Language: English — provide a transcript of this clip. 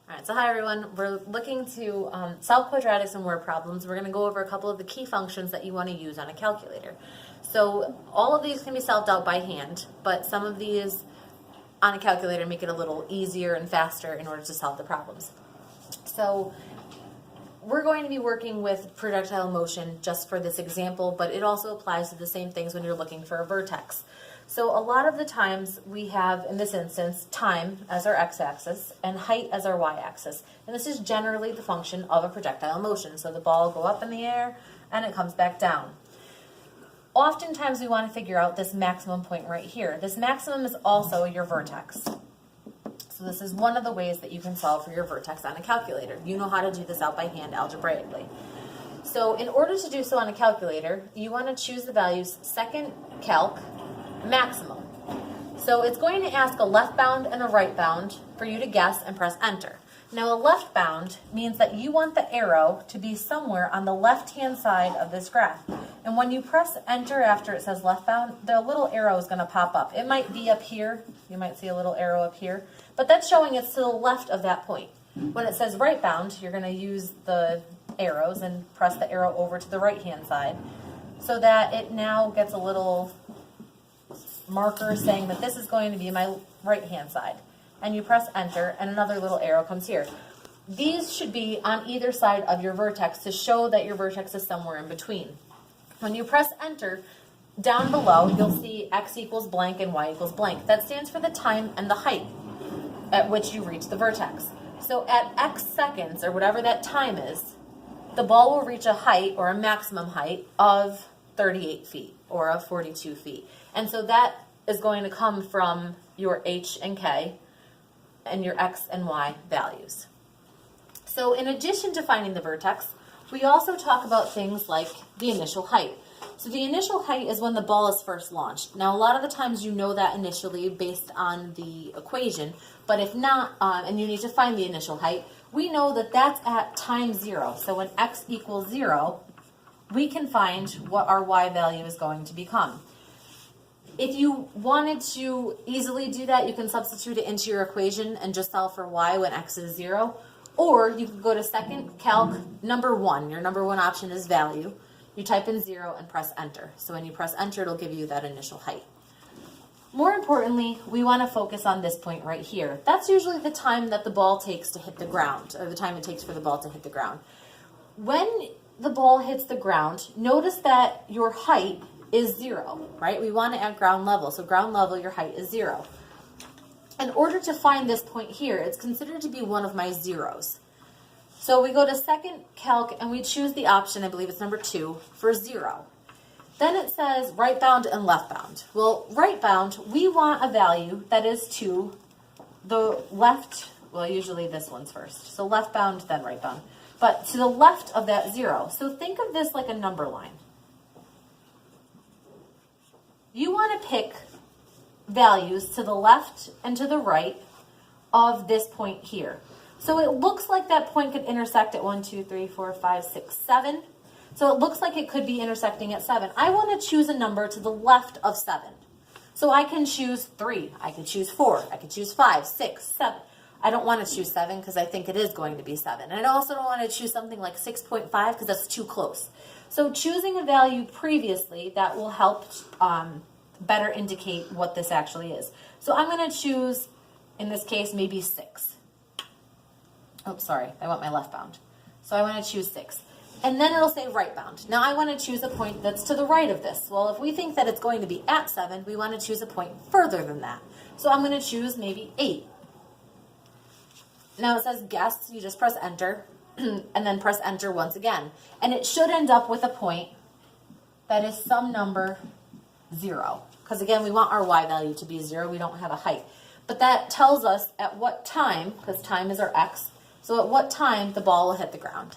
All right, so hi everyone. We're looking to solve quadratics and word problems. We're going to go over a couple of the key functions that you want to use on a calculator. So all of these can be solved out by hand, but some of these on a calculator make it a little easier and faster in order to solve the problems. So we're going to be working with projectile motion just for this example, but it also applies to the same things when you're looking for a vertex. So a lot of the times we have, in this instance, time as our x-axis and height as our y-axis. And this is generally the function of a projectile motion. So the ball will go up in the air and it comes back down. Oftentimes we want to figure out this maximum point right here. This maximum is also your vertex. So this is one of the ways that you can solve for your vertex on a calculator. You know how to do this out by hand algebraically. So in order to do so on a calculator, you want to choose the values second calc maximum. So it's going to ask a left bound and a right bound for you to guess and press enter. Now a left bound means that you want the arrow to be somewhere on the left hand side of this graph. And when you press enter after it says left bound, the little arrow is going to pop up. It might be up here. You might see a little arrow up here. But that's showing it's to the left of that point. When it says right bound, you're going to use the arrows and press the arrow over to the right hand side so that it now gets a little marker saying that this is going to be my right hand side. And you press enter and another little arrow comes here. These should be on either side of your vertex to show that your vertex is somewhere in between. When you press enter, down below you'll see x equals blank and y equals blank. That stands for the time and the height at which you reach the vertex. So at x seconds, or whatever that time is, the ball will reach a height or a maximum height of 38 feet or of 42 feet. And so that is going to come from your h and k and your x and y values. So in addition to finding the vertex, we also talk about things like the initial height. So the initial height is when the ball is first launched. Now a lot of the times you know that initially based on the equation, but if not, and you need to find the initial height, we know that that's at time 0. So when x equals 0, we can find what our y value is going to become. If you wanted to easily do that, you can substitute it into your equation and just solve for y when x is 0. Or you can go to second calc number 1. Your number 1 option is value. You type in 0 and press enter. So when you press enter, it'll give you that initial height. More importantly, we want to focus on this point right here. That's usually the time that the ball takes to hit the ground, or the time it takes for the ball to hit the ground. When the ball hits the ground, notice that your height is 0, right? We want it at ground level. So ground level, your height is 0. In order to find this point here, it's considered to be one of my zeros. So we go to second calc and we choose the option, I believe it's number 2, for 0. Then it says right bound and left bound. Well, right bound, we want a value that is to the left, well, usually this one's first. So left bound, then right bound. But to the left of that 0. So think of this like a number line. You want to pick values to the left and to the right of this point here. So it looks like that point could intersect at 1, 2, 3, 4, 5, 6, 7. So it looks like it could be intersecting at 7. I want to choose a number to the left of 7. So I can choose 3, I can choose 4, I can choose 5, 6, 7. I don't want to choose 7 because I think it is going to be 7. And I also don't want to choose something like 6.5 because that's too close. So choosing a value previously, that will help better indicate what this actually is. So I'm going to choose, in this case, maybe 6. Oh, sorry, I want my left bound. So I want to choose 6. And then it'll say right bound. Now I want to choose a point that's to the right of this. Well, if we think that it's going to be at 7, we want to choose a point further than that. So I'm going to choose maybe 8. Now it says guess, you just press enter, and then press enter once again. And it should end up with a point that is some number 0. Because again, we want our y value to be 0. We don't have a height. But that tells us at what time, because time is our x, so at what time the ball will hit the ground.